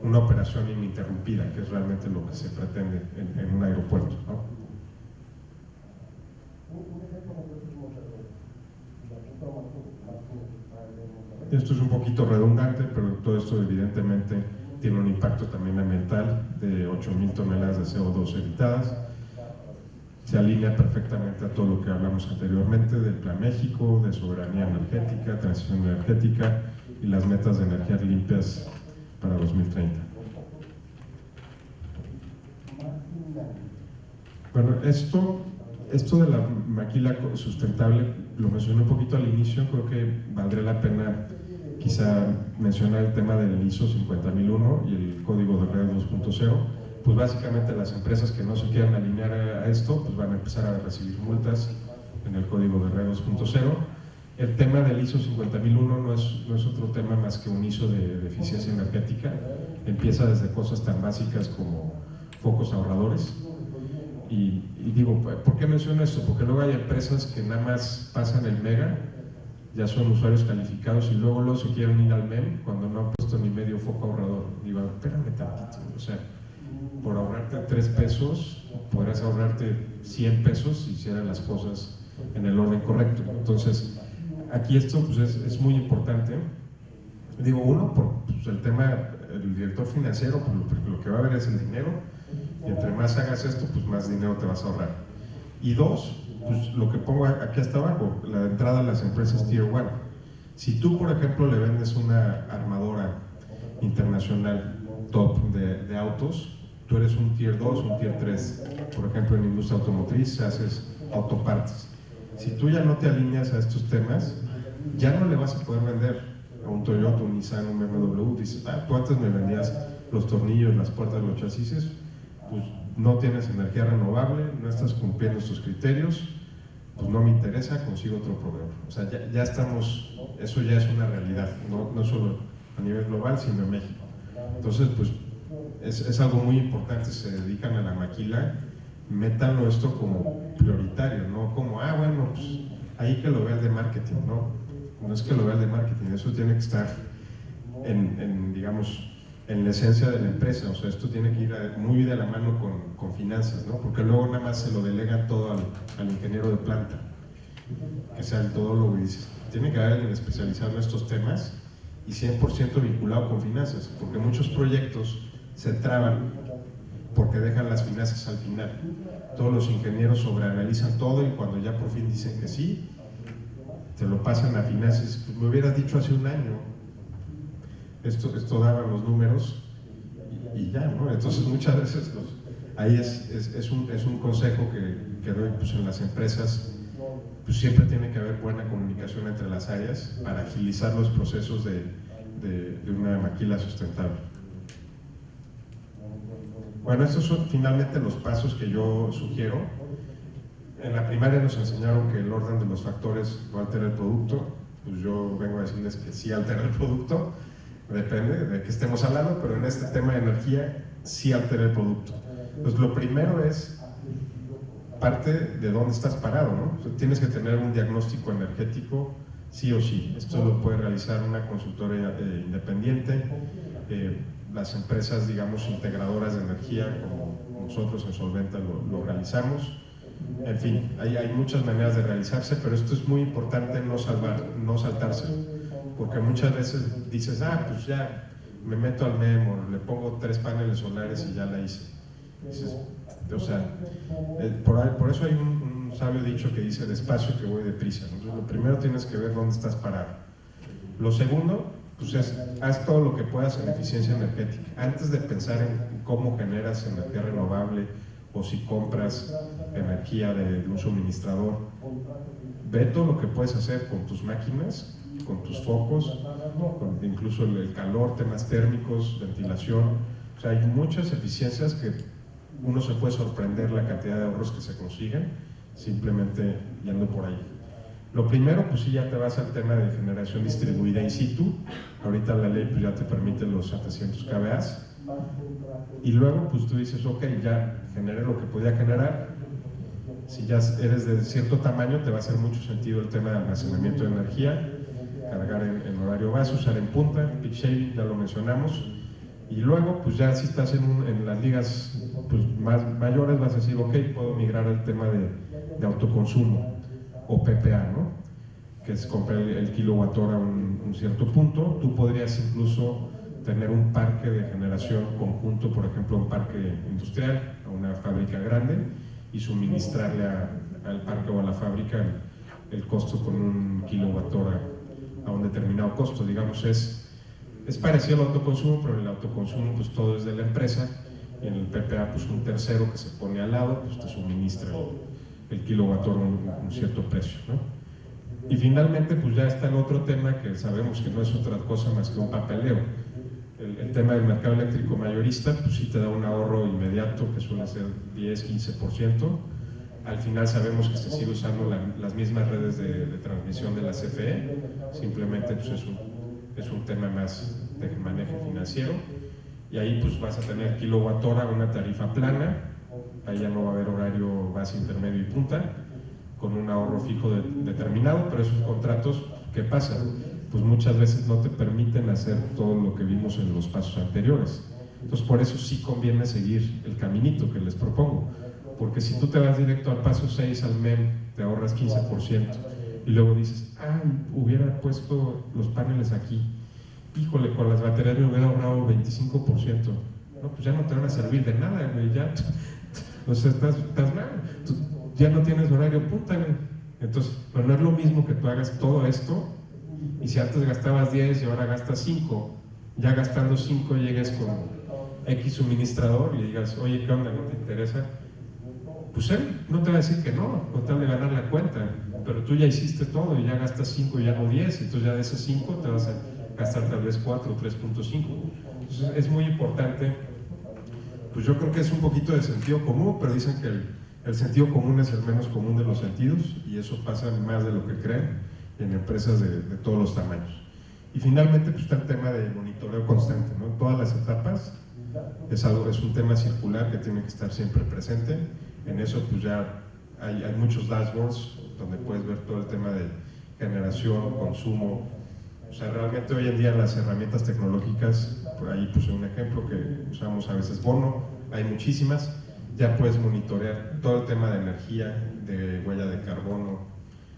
una operación ininterrumpida, que es realmente lo que se pretende en un aeropuerto, ¿no? Esto es un poquito redundante, pero todo esto evidentemente tiene un impacto también ambiental de 8.000 toneladas de CO2 evitadas. Se alinea perfectamente a todo lo que hablamos anteriormente del Plan México, de soberanía energética, transición energética y las metas de energías limpias para 2030. Bueno, esto de la maquila sustentable lo mencioné un poquito al inicio. Creo que valdría la pena quizá mencionar el tema del ISO 50001 y el Código de Red 2.0. Pues básicamente las empresas que no se quieran alinear a esto pues van a empezar a recibir multas en el Código de Red 2.0. El tema del ISO 50001 no es otro tema más que un ISO de eficiencia energética. Empieza desde cosas tan básicas como focos ahorradores. Y digo, ¿por qué menciono esto? Porque luego hay empresas que nada más pasan el mega, ya son usuarios calificados y luego se quieren ir al MEM cuando no han puesto ni medio foco ahorrador. Digo, espérame tantito, o sea, por ahorrarte 3 pesos, podrás ahorrarte 100 pesos si hicieras las cosas en el orden correcto. Entonces, aquí esto pues, es muy importante. Digo, uno, por pues, el tema, el director financiero, pues, lo que va a ver es el dinero, y entre más hagas esto, pues más dinero te vas a ahorrar. Y dos, pues lo que pongo aquí hasta abajo, la entrada a las empresas Tier 1. Si tú, por ejemplo, le vendes una armadora internacional top de autos, tú eres un Tier 2, un Tier 3. Por ejemplo, en industria automotriz haces autopartes. Si tú ya no te alineas a estos temas, ya no le vas a poder vender a un Toyota, un Nissan, un BMW. Dices, tú antes me vendías los tornillos, las puertas, los chasis, pues no tienes energía renovable, no estás cumpliendo estos criterios, pues no me interesa, consigo otro proveedor. O sea, ya estamos, eso ya es una realidad, no solo a nivel global, sino en México. Entonces, pues es algo muy importante. Se dedican a la maquila, métanlo esto como prioritario, no como, bueno, pues ahí que lo vea el de marketing, no es que lo vea el de marketing, eso tiene que estar digamos, en la esencia de la empresa. O sea, esto tiene que ir muy de la mano con finanzas, ¿no? Porque luego nada más se lo delega todo al ingeniero de planta, que sea el todólogo, y dices, tiene que haber alguien especializado en estos temas y 100% vinculado con finanzas, porque muchos proyectos se traban porque dejan las finanzas al final. Todos los ingenieros sobreanalizan todo y cuando ya por fin dicen que sí, te lo pasan a finanzas. Pues me hubieras dicho hace un año, esto daban los números y ya, ¿no? Entonces muchas veces ahí es un consejo que doy pues, en las empresas. Pues siempre tiene que haber buena comunicación entre las áreas para agilizar los procesos de una maquila sustentable. Bueno, estos son finalmente los pasos que yo sugiero. En la primaria nos enseñaron que el orden de los factores no altera el producto. Pues yo vengo a decirles que sí altera el producto. Depende de qué estemos hablando, pero en este tema de energía sí altera el producto. Pues lo primero es parte de dónde estás parado, ¿no? O sea, tienes que tener un diagnóstico energético sí o sí. Esto lo puede realizar una consultora independiente, las empresas, digamos, integradoras de energía, como nosotros en Solventa lo realizamos. En fin, hay muchas maneras de realizarse, pero esto es muy importante no saltarse, porque muchas veces dices, pues ya me meto al MEM o le pongo 3 paneles solares y ya la hice. Dices, o sea, por eso hay un sabio dicho que dice, despacio que voy deprisa. Entonces, lo primero tienes que ver dónde estás parado. Lo segundo, pues haz todo lo que puedas en eficiencia energética. Antes de pensar en cómo generas energía renovable o si compras energía de un suministrador, ve todo lo que puedes hacer con tus máquinas, con tus focos, con incluso el calor, temas térmicos, ventilación. O sea, hay muchas eficiencias que uno se puede sorprender la cantidad de ahorros que se consiguen simplemente yendo por ahí. Lo primero, pues sí, ya te vas al tema de generación distribuida in situ. Ahorita la ley pues, ya te permite los 700 kVA. Y luego, pues tú dices, ok, ya generé lo que podía generar. Si ya eres de cierto tamaño, te va a hacer mucho sentido el tema de almacenamiento de energía, cargar en horario base, usar en punta, peak shaving, ya lo mencionamos. Y luego, pues ya si estás en las ligas pues, más mayores, vas a decir, ok, puedo migrar al tema de autoconsumo, o PPA, ¿no? Que es comprar el kilowatt hora a un cierto punto. Tú podrías incluso tener un parque de generación conjunto, por ejemplo, un parque industrial, a una fábrica grande, y suministrarle al parque o a la fábrica el costo con un kilowatt hora a un determinado costo. Digamos, es parecido al autoconsumo, pero en el autoconsumo pues todo es de la empresa, y en el PPA pues un tercero que se pone al lado pues te suministra el kilowatt hora a un cierto precio, ¿no? Y finalmente pues ya está el otro tema que sabemos que no es otra cosa más que un papeleo. El tema del mercado eléctrico mayorista pues sí te da un ahorro inmediato que suele ser 10-15%. Al final sabemos que se sigue usando las mismas redes de transmisión de la CFE, simplemente pues es un tema más de manejo financiero, y ahí pues vas a tener kilowatt hora, una tarifa plana, ahí ya no va a haber horario base, intermedio y punta, con un ahorro fijo determinado, pero esos contratos, ¿qué pasa? Pues muchas veces no te permiten hacer todo lo que vimos en los pasos anteriores. Entonces por eso sí conviene seguir el caminito que les propongo, porque si tú te vas directo al paso 6, al MEM, te ahorras 15%, y luego dices, ay, hubiera puesto los paneles aquí, híjole, con las baterías me hubiera ahorrado 25%, no, pues ya no te van a servir de nada, güey, ya, o sea, estás mal, tú ya no tienes horario punta, güey. Entonces, pero no es lo mismo que tú hagas todo esto, y si antes gastabas 10 y ahora gastas 5, ya gastando 5 llegues con X suministrador y le digas, oye, ¿qué onda? ¿No te interesa? Pues él no te va a decir que no, con tal de ganar la cuenta, pero tú ya hiciste todo y ya gastas 5 y ya no 10, entonces ya de esos 5 te vas a gastar tal vez 4 o 3.5. Entonces es muy importante, pues yo creo que es un poquito de sentido común, pero dicen que el sentido común es el menos común de los sentidos, y eso pasa más de lo que creen en empresas de todos los tamaños. Y finalmente pues está el tema de monitoreo constante, ¿no? Todas las etapas es un tema circular que tiene que estar siempre presente. En eso pues ya hay muchos dashboards donde puedes ver todo el tema de generación, consumo. O sea, realmente hoy en día las herramientas tecnológicas, por ahí puse un ejemplo que usamos a veces Bono, hay muchísimas, ya puedes monitorear todo el tema de energía, de huella de carbono.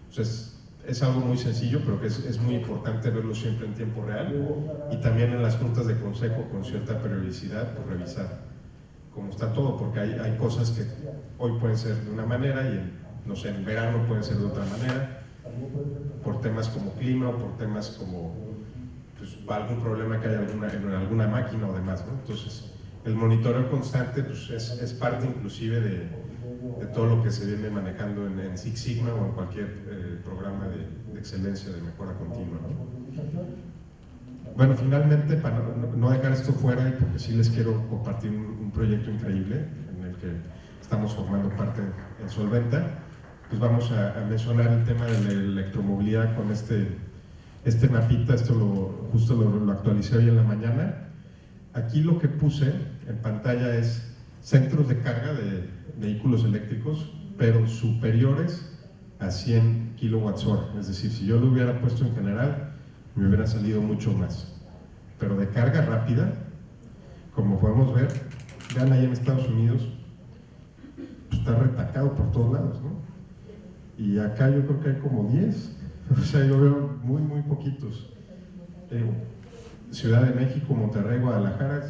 O sea, es algo muy sencillo, pero que es muy importante verlo siempre en tiempo real, y también en las juntas de consejo con cierta periodicidad, pues revisar cómo está todo, porque hay cosas que hoy pueden ser de una manera y no sé, en verano pueden ser de otra manera, por temas como clima o por temas como pues, algún problema que haya en alguna máquina o demás, ¿no? Entonces, el monitoreo constante pues, es parte inclusive de todo lo que se viene manejando en Six Sigma o en cualquier programa de excelencia, de mejora continua, ¿no? Bueno, finalmente, para no dejar esto fuera, y porque sí les quiero compartir un proyecto increíble en el que estamos formando parte en Solventa, pues vamos a mencionar el tema de la electromovilidad con este mapita. Justo lo actualicé hoy en la mañana. Aquí lo que puse en pantalla es centros de carga de vehículos eléctricos, pero superiores a 100 kilowatts hora. Es decir, si yo lo hubiera puesto en general, me hubiera salido mucho más. Pero de carga rápida, como podemos ver, vean ahí en Estados Unidos, pues está retacado por todos lados, ¿no? Y acá yo creo que hay como 10, o sea, yo veo muy poquitos. Ciudad de México, Monterrey, Guadalajara,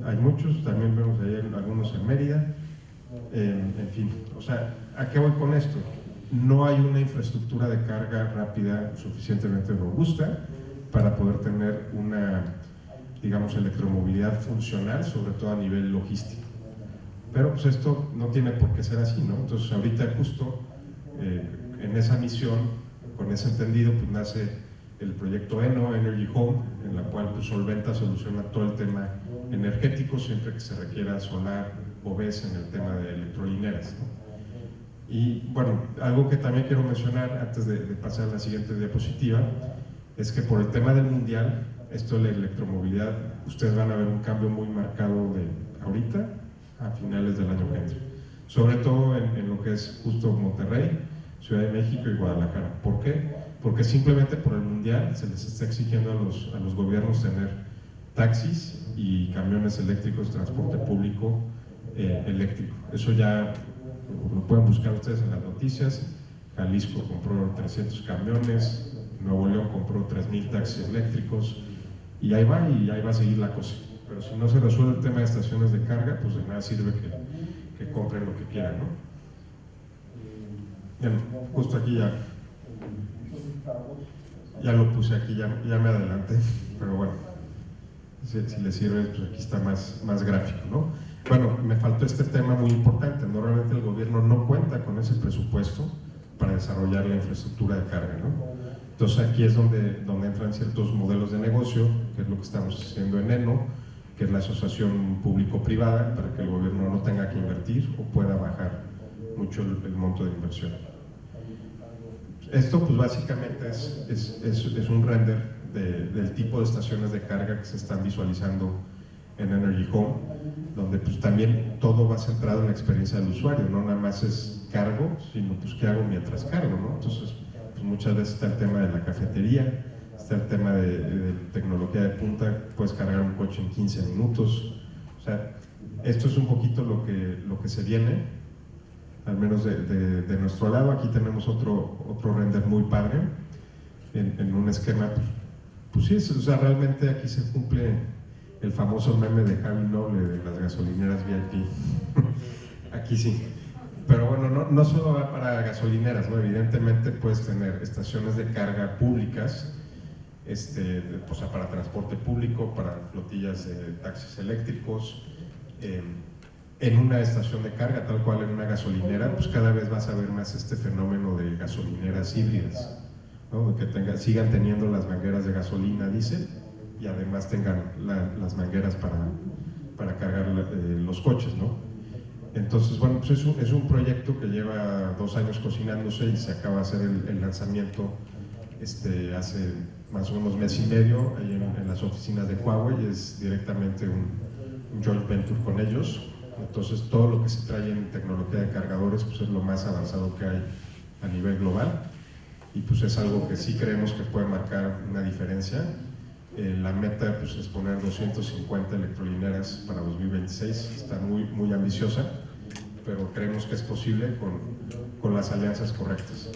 hay muchos, también vemos ahí algunos en Mérida, en fin, o sea, ¿a qué voy con esto? No hay una infraestructura de carga rápida suficientemente robusta para poder tener una, digamos, electromovilidad funcional, sobre todo a nivel logístico. Pero pues esto no tiene por qué ser así, ¿no? Entonces ahorita justo en esa misión, con ese entendido, pues nace el proyecto ENO, Energy Home, en la cual pues, Solventa soluciona todo el tema energético siempre que se requiera solar o BESS en el tema de electrolineras, ¿no? Y bueno, algo que también quiero mencionar antes de pasar a la siguiente diapositiva es que por el tema del mundial, esto de la electromovilidad, ustedes van a ver un cambio muy marcado de ahorita a finales del año que entra, sobre todo en lo que es justo Monterrey, Ciudad de México y Guadalajara. ¿Por qué? Porque simplemente por el mundial se les está exigiendo a los gobiernos tener taxis y camiones eléctricos, transporte público eléctrico. Eso ya lo pueden buscar ustedes en las noticias. Jalisco compró 300 camiones, Nuevo León compró 3,000 taxis eléctricos, y ahí va a seguir la cosa. Pero si no se resuelve el tema de estaciones de carga, pues de nada sirve que compren lo que quieran, ¿no? Bien, justo aquí ya lo puse aquí, ya me adelanté, pero bueno, si les sirve, pues aquí está más gráfico, ¿no? Bueno, me faltó este tema muy importante. Normalmente el gobierno no cuenta con ese presupuesto para desarrollar la infraestructura de carga, ¿no? Entonces aquí es donde entran ciertos modelos de negocio, que es lo que estamos haciendo en ENO, que es la asociación público-privada, para que el gobierno no tenga que invertir o pueda bajar mucho el monto de inversión. Esto pues básicamente es un render del tipo de estaciones de carga que se están visualizando en Energy Home, donde pues también todo va centrado en la experiencia del usuario, no nada más es cargo, sino pues qué hago mientras cargo, ¿no? Entonces pues muchas veces está el tema de la cafetería, está el tema de tecnología de punta, puedes cargar un coche en 15 minutos, o sea, esto es un poquito lo que se viene, al menos de nuestro lado. Aquí tenemos otro render muy padre, en un esquema, pues sí, o sea, realmente aquí se cumple el famoso meme de Javi Noble de las gasolineras VIP, aquí sí. Pero bueno, no solo va para gasolineras, ¿no? Evidentemente puedes tener estaciones de carga públicas, pues, para transporte público, para flotillas de taxis eléctricos. En una estación de carga, tal cual en una gasolinera, pues cada vez vas a ver más este fenómeno de gasolineras híbridas, ¿no? Que sigan teniendo las mangueras de gasolina diésel y además tengan las mangueras para cargar los coches, ¿no? Entonces, bueno, pues es un proyecto que lleva 2 años cocinándose y se acaba de hacer el lanzamiento hace más o menos mes y medio ahí en las oficinas de Huawei. Es directamente un joint venture con ellos. Entonces todo lo que se trae en tecnología de cargadores pues es lo más avanzado que hay a nivel global, y pues es algo que sí creemos que puede marcar una diferencia. La meta pues es poner 250 electrolineras para 2026, está muy ambiciosa, pero creemos que es posible con las alianzas correctas.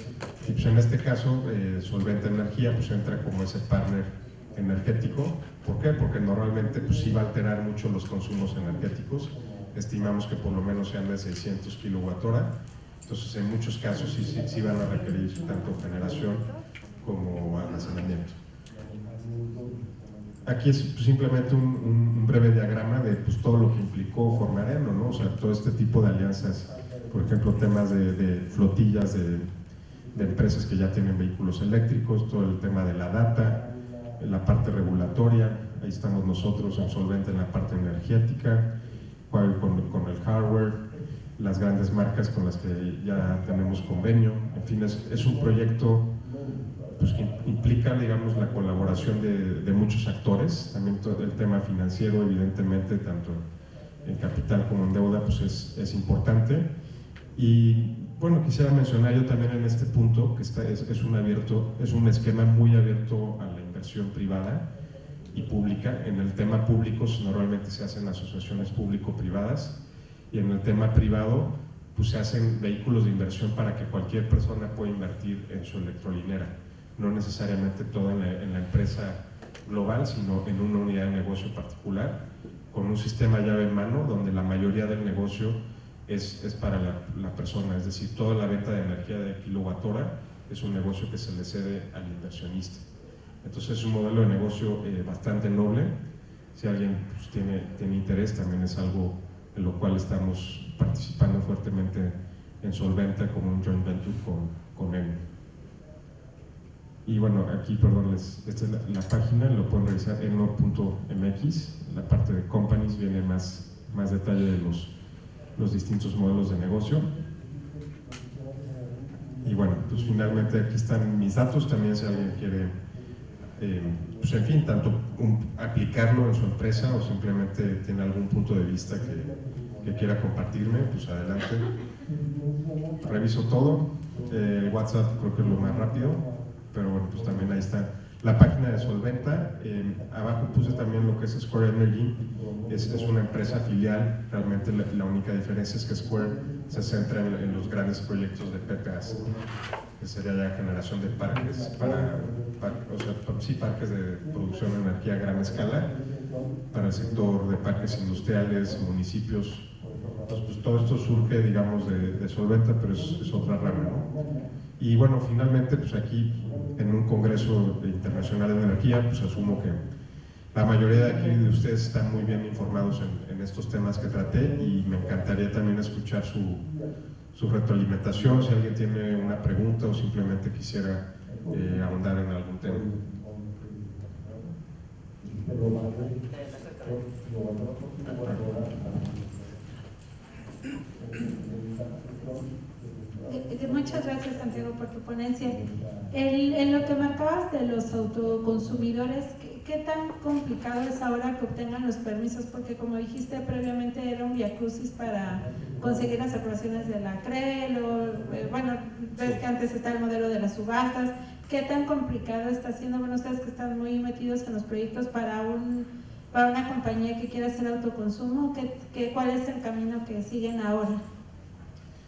Y pues en este caso Solventa Energía pues entra como ese partner energético. ¿Por qué? Porque normalmente pues sí va a alterar mucho los consumos energéticos. Estimamos que por lo menos sean de 600 kWh, entonces en muchos casos sí van a requerir tanto generación como almacenamiento. Aquí es simplemente un breve diagrama de pues, todo lo que implicó formar ENO, ¿no? O sea, todo este tipo de alianzas, por ejemplo, temas de flotillas de empresas que ya tienen vehículos eléctricos, todo el tema de la data, la parte regulatoria, ahí estamos nosotros en Solventa en la parte energética, con el hardware, las grandes marcas con las que ya tenemos convenio. En fin, es un proyecto pues, que implica, digamos, la colaboración de muchos actores. También todo el tema financiero, evidentemente, tanto en capital como en deuda, pues es importante. Y bueno, quisiera mencionar yo también en este punto que es un esquema muy abierto a la inversión privada y pública. En el tema público normalmente se hacen asociaciones público-privadas, y en el tema privado pues se hacen vehículos de inversión para que cualquier persona pueda invertir en su electrolinera, no necesariamente toda en la empresa global, sino en una unidad de negocio particular, con un sistema llave en mano donde la mayoría del negocio es para la persona, es decir, toda la venta de energía de kilowatthora es un negocio que se le cede al inversionista. Entonces es un modelo de negocio bastante noble. Si alguien pues, tiene interés, también es algo en lo cual estamos participando fuertemente en Solventa como un joint venture con ENO. Y bueno, aquí, perdón, esta es la página, lo pueden revisar, eno.mx. La parte de companies viene más detalle de los distintos modelos de negocio. Y bueno, pues finalmente aquí están mis datos, también si alguien quiere pues en fin, tanto aplicarlo en su empresa o simplemente tiene algún punto de vista que quiera compartirme, pues adelante. Reviso todo. WhatsApp creo que es lo más rápido, pero bueno, pues también ahí está la página de Solventa. Abajo puse también lo que es Square Energy, es una empresa filial. Realmente la única diferencia es que Square se centra en los grandes proyectos de PPAs, que sería la generación de parques parques de producción de energía a gran escala para el sector de parques industriales, municipios. Entonces, pues, todo esto surge, digamos, de Solventa, pero es otra rama, ¿no? Y bueno, finalmente, pues aquí en un congreso internacional de energía, pues asumo que la mayoría de aquí de ustedes están muy bien informados en estos temas que traté, y me encantaría también escuchar su retroalimentación, si alguien tiene una pregunta o simplemente quisiera ahondar en algún tema. Muchas gracias, Santiago, por tu ponencia. En lo que marcabas de los autoconsumidores, ¿qué tan complicado es ahora que obtengan los permisos? Porque como dijiste previamente, era un viacrucis para conseguir las aprobaciones de la CREL, bueno, ves que antes está el modelo de las subastas. ¿Qué tan complicado está siendo? Bueno, ustedes que están muy metidos en los proyectos, para una compañía que quiera hacer autoconsumo, ¿cuál es el camino que siguen ahora?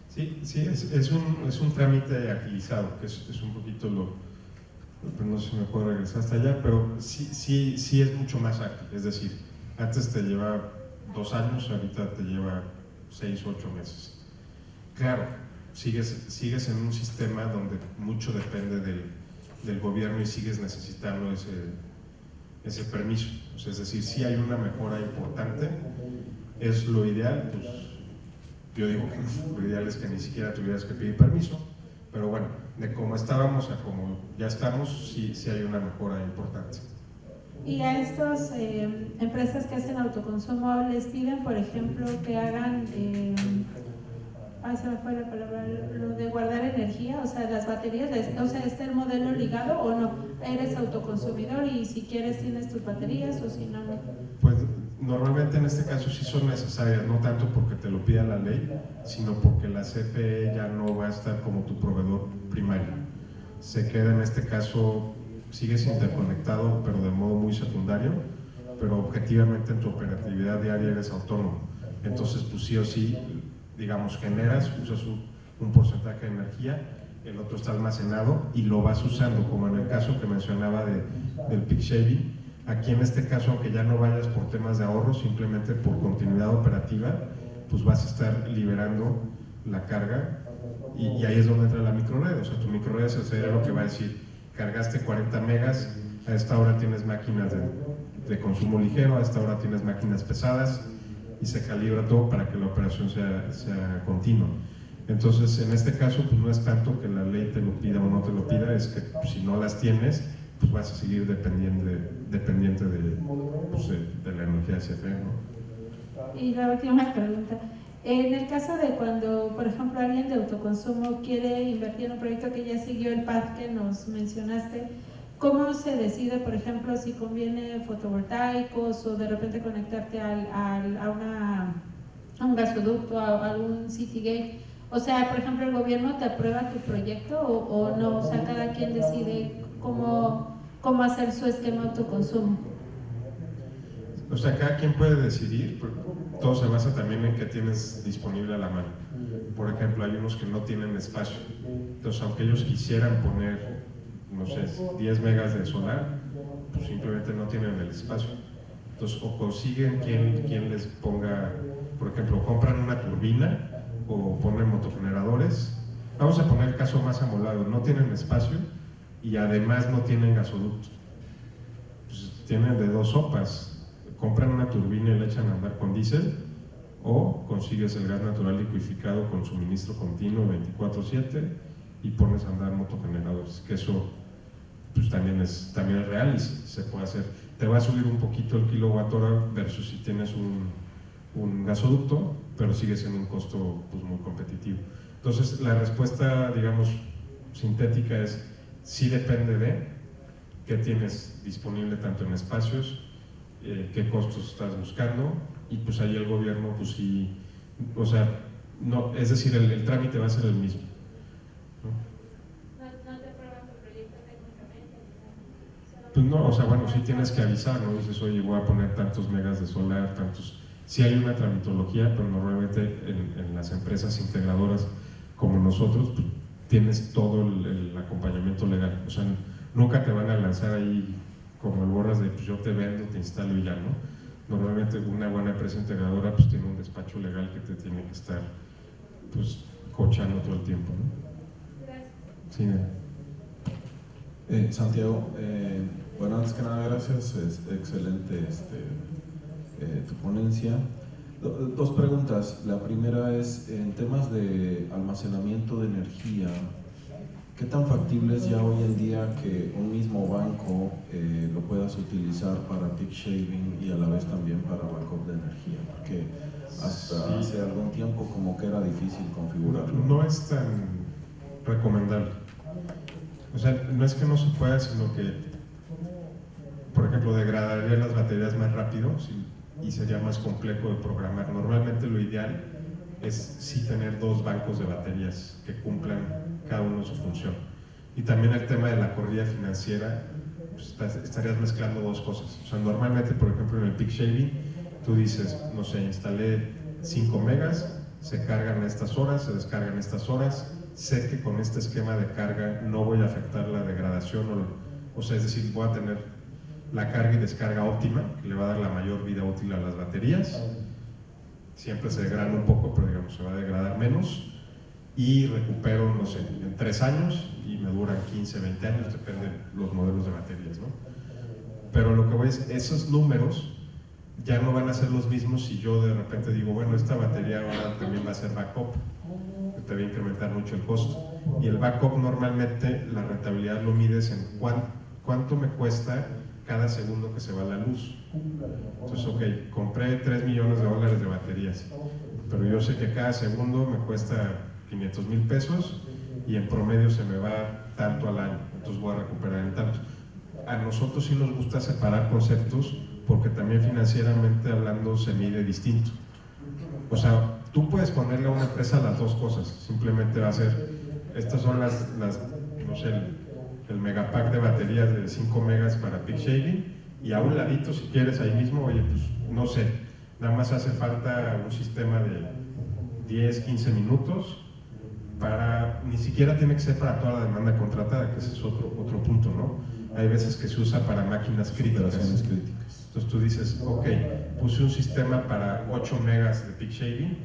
Sí, es un trámite agilizado, que es un poquito no sé si me puedo regresar hasta allá, pero sí es mucho más ágil. Es decir, antes te lleva 2 años, ahorita te lleva 6 u 8 meses. Claro, sigues en un sistema donde mucho depende del gobierno y sigues necesitando ese permiso. O sea, es decir, sí hay una mejora importante, es lo ideal. Pues yo digo que lo ideal es que ni siquiera tuvieras que pedir permiso, pero bueno, de cómo estábamos a cómo ya estamos, sí hay una mejora importante. Y a estas empresas que hacen autoconsumo, les piden, por ejemplo, que hagan, se me fue la palabra, lo de guardar energía, o sea, las baterías, o sea, ¿está el modelo ligado o no? ¿Eres autoconsumidor y si quieres tienes tus baterías o si no, no? Pues normalmente en este caso sí son necesarias, no tanto porque te lo pida la ley, sino porque la CFE ya no va a estar como tu proveedor primario. Se queda en este caso, sigues interconectado, pero de modo muy secundario, pero objetivamente en tu operatividad diaria eres autónomo. Entonces, pues sí o sí, digamos, generas, usas un porcentaje de energía, el otro está almacenado y lo vas usando, como en el caso que mencionaba del peak shaving. Aquí en este caso, aunque ya no vayas por temas de ahorro, simplemente por continuidad operativa, pues vas a estar liberando la carga, y ahí es donde entra la microred. O sea, tu microred sería lo que va a decir: cargaste 40 megas, a esta hora tienes máquinas de consumo ligero, a esta hora tienes máquinas pesadas, y se calibra todo para que la operación sea continua. Entonces, en este caso, pues no es tanto que la ley te lo pida o no te lo pida, es que pues, si no las tienes, pues vas a seguir dependiente de la energía de CFE, ¿no? Y la última pregunta. En el caso de cuando, por ejemplo, alguien de autoconsumo quiere invertir en un proyecto que ya siguió el path que nos mencionaste, ¿cómo se decide, por ejemplo, si conviene fotovoltaicos o de repente conectarte a un gasoducto, a algún Citygate? O sea, por ejemplo, ¿el gobierno te aprueba tu proyecto o no? O sea, cada quien decide cómo hacer su esquema de autoconsumo. O sea, cada quien puede decidir, todo se basa también en qué tienes disponible a la mano. Por ejemplo, hay unos que no tienen espacio, entonces aunque ellos quisieran poner, no sé, 10 megas de solar, pues simplemente no tienen el espacio. Entonces, o consiguen quien les ponga, por ejemplo, compran una turbina o ponen motogeneradores. Vamos a poner el caso más amolado: no tienen espacio y además no tienen gasoducto. Pues tienen de 2 sopas: compran una turbina y la echan a andar con diésel, o consigues el gas natural licuificado con suministro continuo 24/7 y pones a andar motogeneradores, que eso pues también es real y se puede hacer. Te va a subir un poquito el kilowatt hora versus si tienes un gasoducto, pero sigue siendo un costo pues muy competitivo. Entonces, la respuesta, digamos, sintética es: sí depende de qué tienes disponible tanto en espacios, qué costos estás buscando, y pues ahí el gobierno, pues sí, o sea, no, es decir, el trámite va a ser el mismo, ¿no? ¿No te aprueban tu proyecto técnicamente? Pues no, o sea, bueno, sí tienes que avisar, ¿no? Dices, oye, voy a poner tantos megas de solar, tantos... Sí hay una tramitología, pero normalmente en las empresas integradoras como nosotros, pues, tienes todo el acompañamiento legal. O sea, nunca te van a lanzar ahí como el borras de, pues yo te vendo, te instalo y ya, ¿no? Normalmente una buena empresa integradora pues tiene un despacho legal que te tiene que estar pues coachando todo el tiempo, ¿no? Gracias. Sí, Santiago, bueno, antes que nada, gracias, es excelente tu ponencia. Dos preguntas. La primera es, en temas de almacenamiento de energía, ¿qué tan factible es ya hoy en día que un mismo banco lo puedas utilizar para peak shaving y a la vez también para backup de energía? Porque hasta hace algún tiempo como que era difícil configurarlo. No es tan recomendable. O sea, no es que no se pueda, sino que, por ejemplo, degradaría las baterías más rápido y sería más complejo de programar. Normalmente lo ideal es sí tener dos bancos de baterías que cumplan cada uno su función. Y también el tema de la corrida financiera, pues estarías mezclando dos cosas. O sea, normalmente, por ejemplo, en el peak shaving, tú dices, no sé, instalé 5 megas, se cargan a estas horas, se descargan a estas horas, sé que con este esquema de carga no voy a afectar la degradación, o sea, es decir, voy a tener la carga y descarga óptima, que le va a dar la mayor vida útil a las baterías. Siempre se degrada un poco, pero digamos, se va a degradar menos, y recupero, no sé, en 3 años y me duran 15, 20 años, depende de los modelos de baterías, ¿no? Pero lo que voy es, esos números ya no van a ser los mismos si yo de repente digo, bueno, esta batería ahora también va a ser backup, que te va a incrementar mucho el costo. Y el backup normalmente la rentabilidad lo mides en cuánto me cuesta cada segundo que se va la luz. Entonces, ok, compré 3 millones de dólares de baterías, pero yo sé que cada segundo me cuesta 500,000 pesos y en promedio se me va tanto al año, entonces voy a recuperar en tanto. A nosotros sí nos gusta separar conceptos porque también financieramente hablando se mide distinto. O sea, tú puedes ponerle a una empresa las dos cosas, simplemente va a ser, estas son las no sé, el megapack de baterías de 5 megas para peak shaving, y a un ladito si quieres ahí mismo, oye, pues no sé, nada más hace falta un sistema de 10, 15 minutos para, ni siquiera tiene que ser para toda la demanda contratada, que ese es otro punto, ¿no? Hay veces que se usa para máquinas críticas. Entonces tú dices, ok, puse un sistema para 8 megas de peak shaving,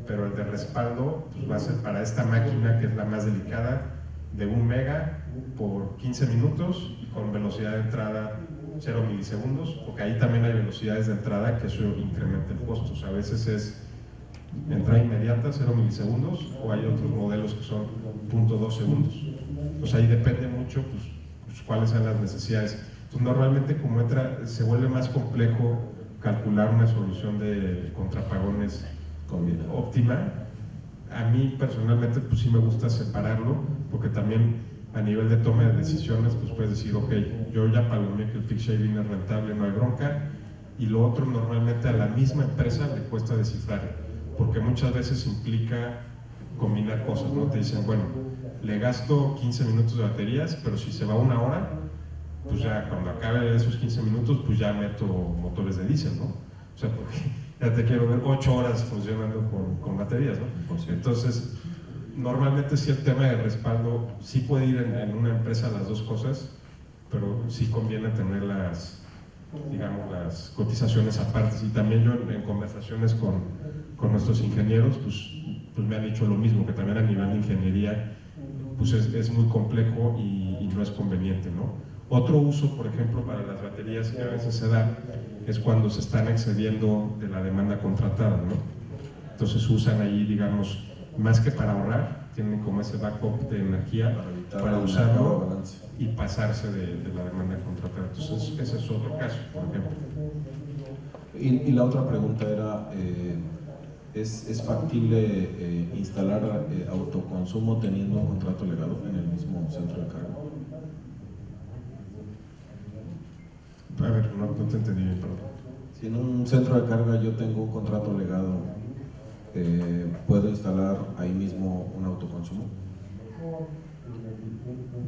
pero el de respaldo pues, va a ser para esta máquina que es la más delicada, de 1 mega por 15 minutos y con velocidad de entrada 0 milisegundos, porque ahí también hay velocidades de entrada que eso incrementa el costo. O sea, a veces es entrada inmediata, 0 milisegundos, o hay otros modelos que son 0.2 segundos. Pues ahí depende mucho pues, cuáles son las necesidades. Entonces, normalmente como se vuelve más complejo calcular una solución de contrapagones óptima. A mí personalmente pues sí me gusta separarlo, porque también a nivel de toma de decisiones pues puedes decir, ok, yo ya palomé que el peak shaving es rentable, no hay bronca, y lo otro normalmente a la misma empresa le cuesta descifrar, porque muchas veces implica combinar cosas, ¿no? Te dicen, bueno, le gasto 15 minutos de baterías, pero si se va 1 hora, pues ya cuando acabe esos 15 minutos, pues ya meto motores de diésel, ¿no? O sea, porque ya te quiero ver 8 horas funcionando con baterías, ¿no? Entonces, normalmente sí el tema de respaldo sí puede ir en una empresa las dos cosas, pero sí conviene tener las cotizaciones aparte. Y también yo en conversaciones con nuestros ingenieros, pues me han dicho lo mismo, que también a nivel de ingeniería pues es muy complejo y no es conveniente, ¿no? Otro uso, por ejemplo, para las baterías que a veces se da es cuando se están excediendo de la demanda contratada, ¿no? Entonces usan ahí, digamos, más que para ahorrar, tienen como ese backup de energía para usarlo y pasarse de la demanda contratada. Entonces ese es otro caso, por ejemplo. Y la otra pregunta era, ¿es factible instalar autoconsumo teniendo un contrato legado en el mismo centro de carga? A ver, no te entendí bien, perdón. Si en un centro de carga yo tengo un contrato legado, ¿puedo instalar ahí mismo un autoconsumo?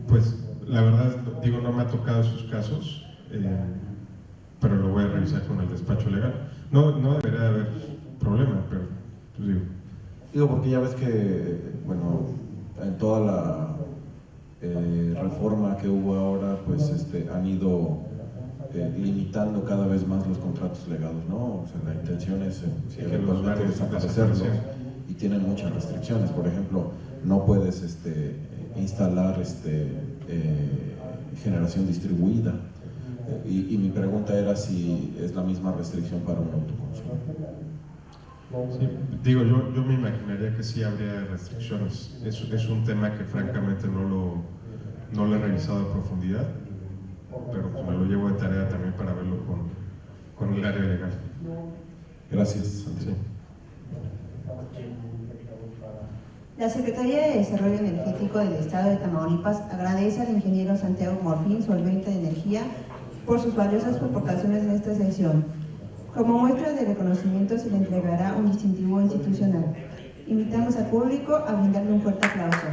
Pues la verdad, digo, no me ha tocado esos casos. pero lo voy a revisar con el despacho legal. No debería haber problema, pero pues digo porque ya ves que, bueno, en toda la reforma que hubo ahora, pues han ido limitando cada vez más los contratos legados, ¿no? O sea, la intención es eventualmente desaparecerlos y tienen muchas restricciones. Por ejemplo, no puedes instalar generación distribuida. Y mi pregunta era si es la misma restricción para un autoconsumo. sí, digo, yo me imaginaría que sí habría restricciones. Es un tema que francamente no lo he revisado a profundidad, pero pues me lo llevo de tarea también para verlo con el área legal. Gracias, Santiago. Sí. La Secretaría de Desarrollo Energético del Estado de Tamaulipas agradece al ingeniero Santiago Morfín, solvente de energía, por sus valiosas aportaciones en esta sesión. Como muestra de reconocimiento se le entregará un distintivo institucional. Invitamos al público a brindarle un fuerte aplauso.